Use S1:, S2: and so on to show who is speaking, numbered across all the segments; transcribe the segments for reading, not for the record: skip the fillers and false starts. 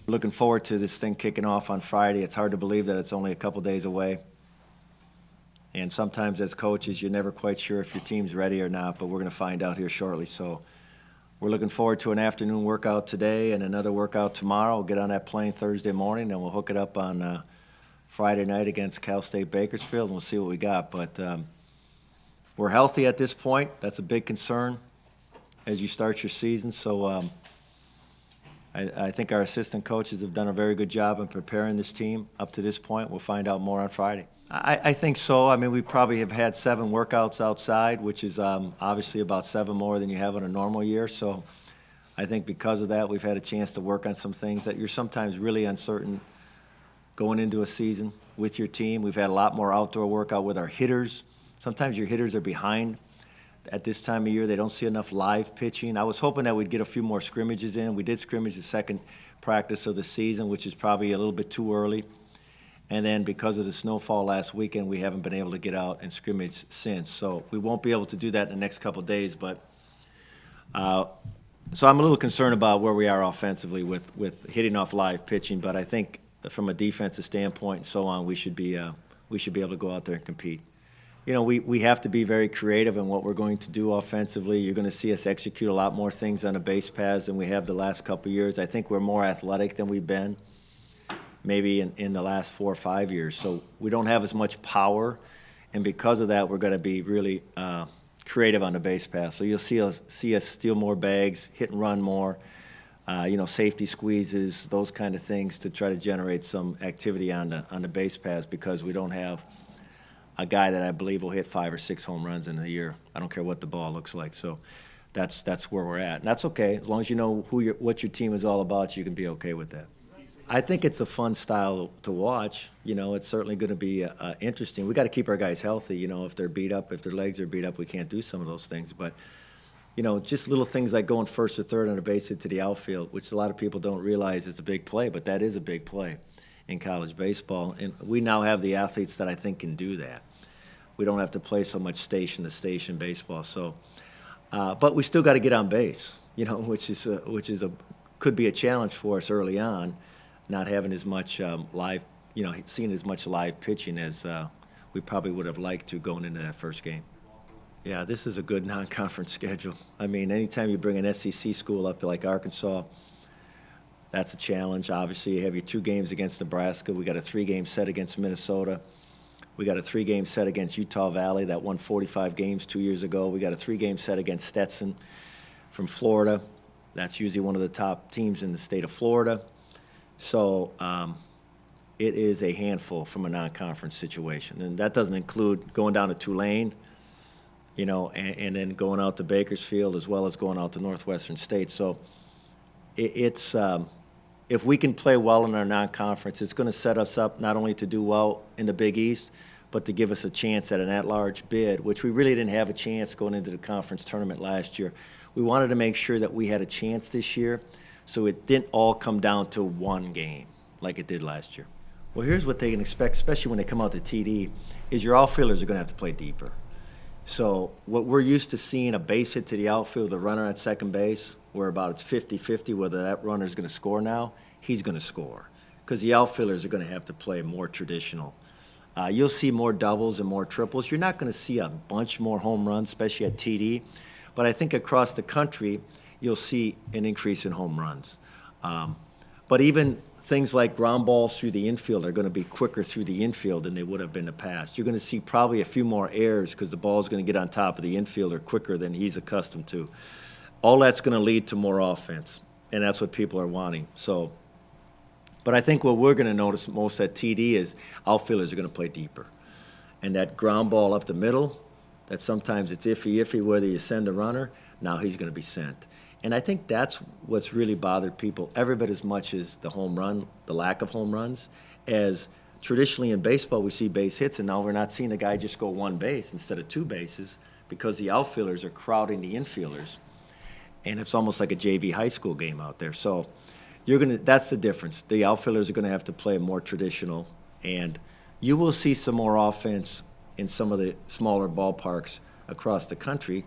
S1: Looking forward to this thing kicking off on Friday. It's hard to believe that it's only a couple days away. And sometimes as coaches, you're never quite sure if your team's ready or not, but we're going to find out here shortly. So we're looking forward to an afternoon workout today and another workout tomorrow. We'll get on that plane Thursday morning, and we'll hook it up on Friday night against Cal State Bakersfield, and we'll see what we got. But we're healthy at this point. That's a big concern as you start your season. So I think our assistant coaches have done a very good job in preparing this team up to this point. We'll find out more on Friday. I think so. I mean, we probably have had 7 workouts outside, which is obviously about 7 more than you have in a normal year. So I think because of that, we've had a chance to work on some things that you're sometimes really uncertain going into a season with your team. We've had a lot more outdoor workout with our hitters. Sometimes your hitters are behind at this time of year. They don't see enough live pitching. I was hoping that we'd get a few more scrimmages in. We did scrimmage the second practice of the season, which is probably a little bit too early. And then because of the snowfall last weekend, we haven't been able to get out and scrimmage since. So we won't be able to do that in the next couple of days. But so I'm a little concerned about where we are offensively with hitting off live pitching. But I think from a defensive standpoint and so on, we should be able to go out there and compete. You know, we have to be very creative in what we're going to do offensively. You're going to see us execute a lot more things on the base paths than we have the last couple of years. I think we're more athletic than we've been maybe in the last 4 or 5 years. So we don't have as much power, and because of that, we're going to be really creative on the base path. So you'll see us steal more bags, hit and run more, safety squeezes, those kind of things to try to generate some activity on the base paths because we don't have a guy that I believe will hit 5 or 6 home runs in a year. I don't care what the ball looks like. So that's where we're at, and that's okay. As long as you know what your team is all about, you can be okay with that. I think it's a fun style to watch. You know, it's certainly going to be interesting. We got to keep our guys healthy. You know, if they're beat up, if their legs are beat up, we can't do some of those things. But, you know, just little things like going first or third on a base hit to the outfield, which a lot of people don't realize is a big play, but that is a big play in college baseball. And we now have the athletes that I think can do that. We don't have to play so much station-to-station baseball. So, but we still got to get on base, you know, which could be a challenge for us early on. Not having as much seeing as much live pitching as we probably would have liked to going into that first game. Yeah, this is a good non-conference schedule. I mean, anytime you bring an SEC school up like Arkansas, that's a challenge. Obviously, you have your 2 games against Nebraska. We got a 3-game set against Minnesota. We got a 3-game set against Utah Valley that won 45 games 2 years ago. We got a 3-game set against Stetson from Florida. That's usually one of the top teams in the state of Florida. So it is a handful from a non-conference situation. And that doesn't include going down to Tulane, you know, and then going out to Bakersfield as well as going out to Northwestern State. So it's if we can play well in our non-conference, it's going to set us up not only to do well in the Big East, but to give us a chance at an at-large bid, which we really didn't have a chance going into the conference tournament last year. We wanted to make sure that we had a chance this year, so it didn't all come down to one game like it did last year. Well, here's what they can expect, especially when they come out to TD, is your outfielders are going to have to play deeper. So what we're used to seeing, a base hit to the outfield, a runner at second base, where about it's 50-50 whether that runner is going to score now, he's going to score. Because the outfielders are going to have to play more traditional. You'll see more doubles and more triples. You're not going to see a bunch more home runs, especially at TD. But I think across the country, you'll see an increase in home runs. But even things like ground balls through the infield are going to be quicker through the infield than they would have been in the past. You're going to see probably a few more errors because the ball is going to get on top of the infielder quicker than he's accustomed to. All that's going to lead to more offense, and that's what people are wanting. So, but I think what we're going to notice most at TD is outfielders are going to play deeper. And that ground ball up the middle, that sometimes it's iffy whether you send a runner, now he's going to be sent. And I think that's what's really bothered people every bit as much as the home run, the lack of home runs, as traditionally in baseball we see base hits, and now we're not seeing the guy just go one base instead of 2 bases because the outfielders are crowding the infielders. And it's almost like a JV high school game out there. So that's the difference. The outfielders are going to have to play more traditional, and you will see some more offense in some of the smaller ballparks across the country.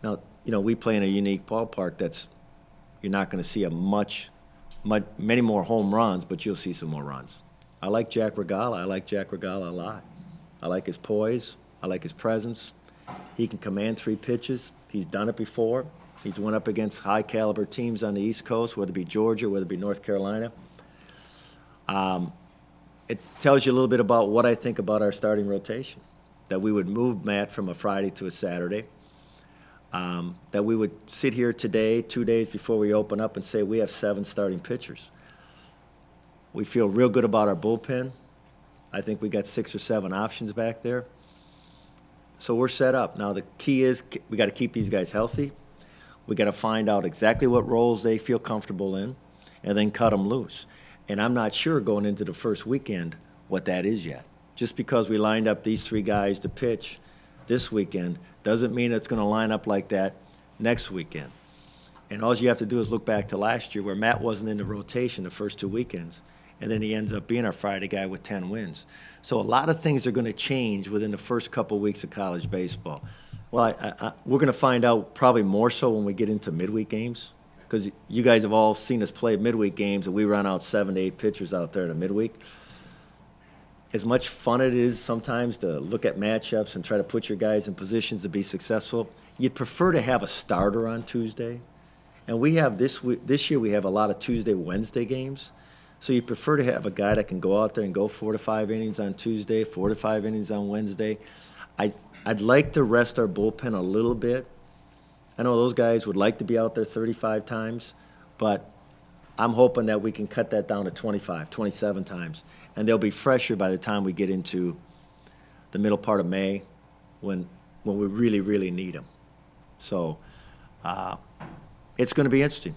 S1: Now, you know, we play in a unique ballpark you're not going to see a much many more home runs, but you'll see some more runs. I like Jack Regala. I like Jack Regala a lot. I like his poise. I like his presence. He can command 3 pitches. He's done it before. He's went up against high-caliber teams on the East Coast, whether it be Georgia, whether it be North Carolina. It tells you a little bit about what I think about our starting rotation, that we would move Matt from a Friday to a Saturday, that we would sit here today, 2 days before we open up, and say we have 7 starting pitchers. We feel real good about our bullpen. I think we got 6 or 7 options back there. So we're set up. Now the key is we got to keep these guys healthy. We got to find out exactly what roles they feel comfortable in and then cut them loose. And I'm not sure going into the first weekend what that is yet. Just because we lined up these 3 guys to pitch this weekend doesn't mean it's going to line up like that next weekend. And all you have to do is look back to last year where Matt wasn't in the rotation the first 2 weekends, and then he ends up being our Friday guy with 10 wins. So a lot of things are going to change within the first couple weeks of college baseball. Well, we're going to find out probably more so when we get into midweek games, because you guys have all seen us play midweek games, and we run out 7 to 8 pitchers out there in the midweek. As much fun it is sometimes to look at matchups and try to put your guys in positions to be successful, you'd prefer to have a starter on Tuesday. And we have this year we have a lot of Tuesday, Wednesday games. So you prefer to have a guy that can go out there and go 4 to 5 innings on Tuesday, 4 to 5 innings on Wednesday. I'd like to rest our bullpen a little bit. I know those guys would like to be out there 35 times, but I'm hoping that we can cut that down to 25, 27 times. And they'll be fresher by the time we get into the middle part of May when we really, really need them. So it's going to be interesting.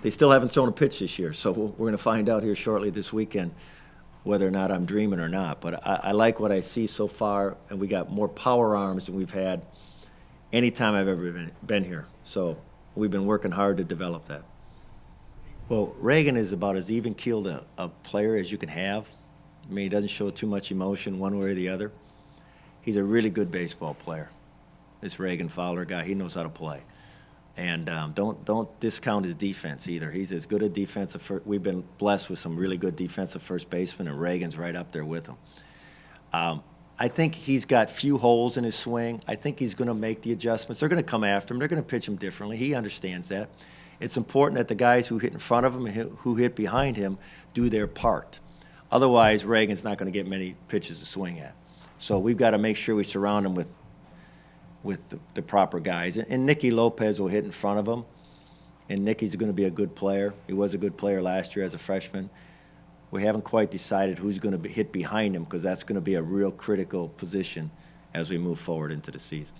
S1: They still haven't thrown a pitch this year, so we're going to find out here shortly this weekend whether or not I'm dreaming or not. But I like what I see so far, and we got more power arms than we've had any time I've ever been here. So we've been working hard to develop that. Well, Reagan is about as even-keeled a player as you can have. I mean, he doesn't show too much emotion one way or the other. He's a really good baseball player. This Reagan Fowler guy, he knows how to play. And don't discount his defense either. He's as good a defensive first. We've been blessed with some really good defensive first basemen, and Reagan's right up there with him. I think he's got few holes in his swing. I think he's going to make the adjustments. They're going to come after him. They're going to pitch him differently. He understands that. It's important that the guys who hit in front of him and who hit behind him do their part. Otherwise, Reagan's not going to get many pitches to swing at. So we've got to make sure we surround him with the proper guys. And Nicky Lopez will hit in front of him, and Nicky's going to be a good player. He was a good player last year as a freshman. We haven't quite decided who's going to hit behind him because that's going to be a real critical position as we move forward into the season.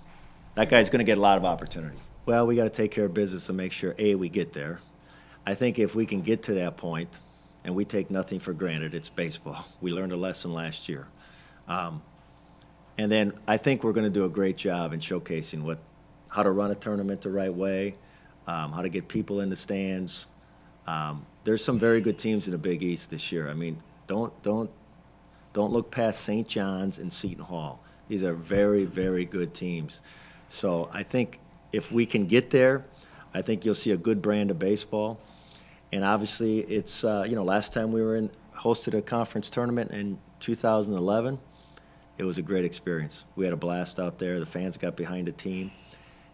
S1: That guy's going to get a lot of opportunities. Well, we got to take care of business and make sure, A, we get there. I think if we can get to that point, and we take nothing for granted, it's baseball. We learned a lesson last year. And then I think we're going to do a great job in showcasing how to run a tournament the right way, how to get people in the stands. There's some very good teams in the Big East this year. I mean, don't look past St. John's and Seton Hall. These are very, very good teams. So I think if we can get there, I think you'll see a good brand of baseball. And obviously, it's last time we hosted a conference tournament in 2011. It was a great experience. We had a blast out there. The fans got behind the team,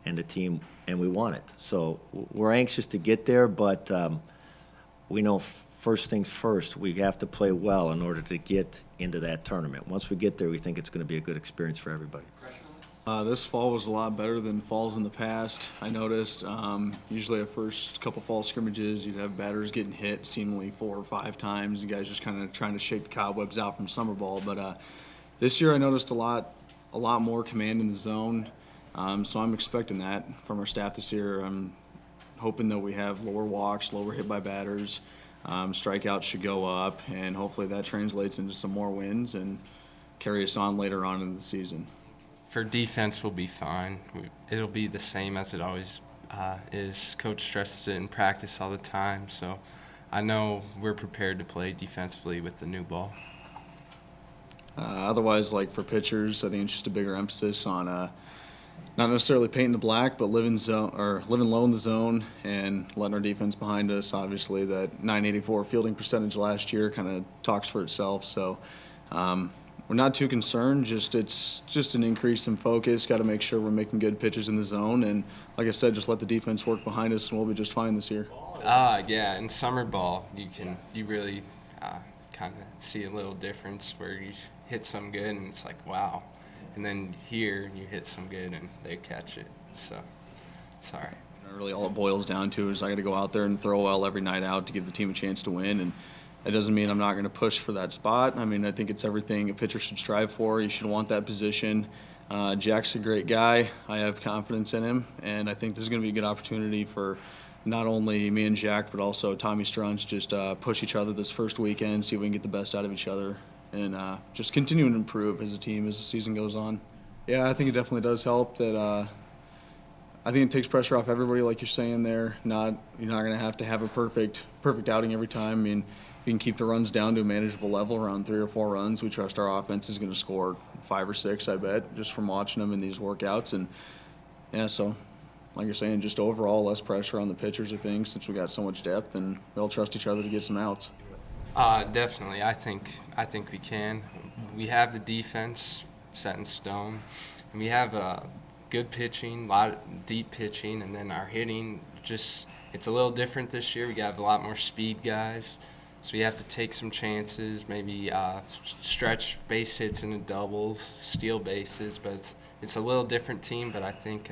S1: and we won it. So we're anxious to get there, but we know first things first, we have to play well in order to get into that tournament. Once we get there, we think it's going to be a good experience for everybody.
S2: This fall was a lot better than falls in the past. I noticed usually our first couple fall scrimmages, you'd have batters getting hit seemingly 4 or 5 times. You guys just kind of trying to shake the cobwebs out from summer ball. But this year I noticed a lot more command in the zone. So I'm expecting that from our staff this year. I'm hoping that we have lower walks, lower hit by batters. Strikeouts should go up, and hopefully that translates into some more wins and carry us on later on in the season.
S3: For defense, we'll be fine. It'll be the same as it always is. Coach stresses it in practice all the time, so I know we're prepared to play defensively with the new ball.
S2: Otherwise, like for pitchers, I think it's just a bigger emphasis on not necessarily painting the black, but living low in the zone and letting our defense behind us. Obviously, that 984 fielding percentage last year kind of talks for itself. So we're not too concerned. It's just an increase in focus. Got to make sure we're making good pitches in the zone, and like I said, just let the defense work behind us, and we'll be just fine this year.
S3: Yeah, in summer ball, you really kind of see a little difference where you hit some good and it's like, wow. And then here you hit some good and they catch it. So, sorry.
S2: Really, all it boils down to is I got to go out there and throw well every night out to give the team a chance to win. And that doesn't mean I'm not going to push for that spot. I mean, I think it's everything a pitcher should strive for. You should want that position. Jack's a great guy. I have confidence in him. And I think this is going to be a good opportunity for not only me and Jack, but also Tommy Strunch, just push each other this first weekend, see if we can get the best out of each other, and just continue to improve as a team as the season goes on. Yeah, I think it definitely does help that I think it takes pressure off everybody, like you're saying there. You're not going to have a perfect outing every time. I mean, if you can keep the runs down to a manageable level, around 3 or 4 runs, we trust our offense is going to score 5 or 6, I bet, just from watching them in these workouts. And, yeah, so like you're saying, just overall less pressure on the pitchers, I think, since we got so much depth, and we all trust each other to get some outs.
S3: Definitely. I think we can. We have the defense set in stone, and we have good pitching, a lot of deep pitching, and then our hitting it's a little different this year. We have a lot more speed guys, so we have to take some chances, maybe stretch base hits into doubles, steal bases, but it's a little different team, but I think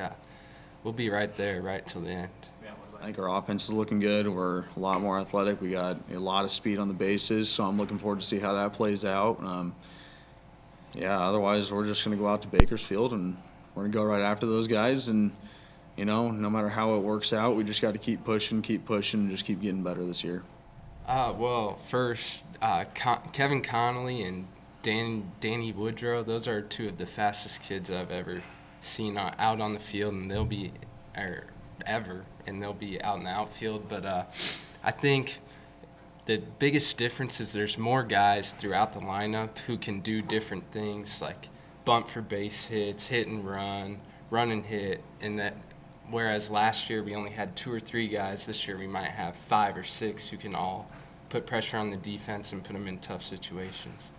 S3: we'll be right there, right till the end.
S2: I think our offense is looking good. We're a lot more athletic. We got a lot of speed on the bases, so I'm looking forward to see how that plays out. Otherwise we're just going to go out to Bakersfield and we're going to go right after those guys. And, no matter how it works out, we just got to keep pushing, and just keep getting better this year.
S3: First, Kevin Connolly and Danny Woodrow, those are 2 of the fastest kids I've ever seen out on the field, and they'll be out in the outfield. But I think the biggest difference is there's more guys throughout the lineup who can do different things, like bunt for base hits, hit and run and hit, and that whereas last year we only had 2 or 3 guys, this year we might have 5 or 6 who can all put pressure on the defense and put them in tough situations.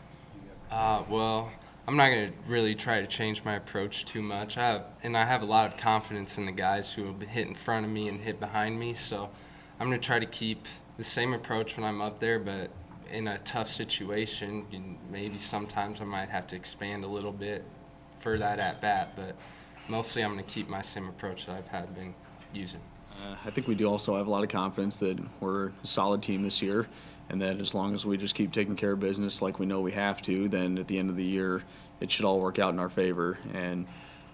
S3: I'm not going to really try to change my approach too much. I have a lot of confidence in the guys who will hit in front of me and hit behind me, so I'm going to try to keep the same approach when I'm up there, but in a tough situation, maybe sometimes I might have to expand a little bit for that at-bat, but mostly I'm going to keep my same approach that I've been using.
S2: I think we do also have a lot of confidence that we're a solid team this year, and that as long as we just keep taking care of business like we know we have to, then at the end of the year it should all work out in our favor. And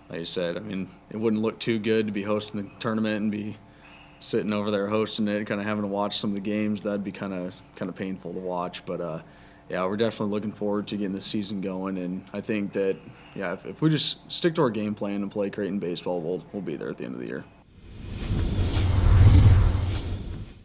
S2: like I said, I mean, it wouldn't look too good to be hosting the tournament and be sitting over there hosting it, kind of having to watch some of the games. That'd be kind of painful to watch. But we're definitely looking forward to getting this season going. And I think that if we just stick to our game plan and play Creighton baseball, we'll be there at the end of the year.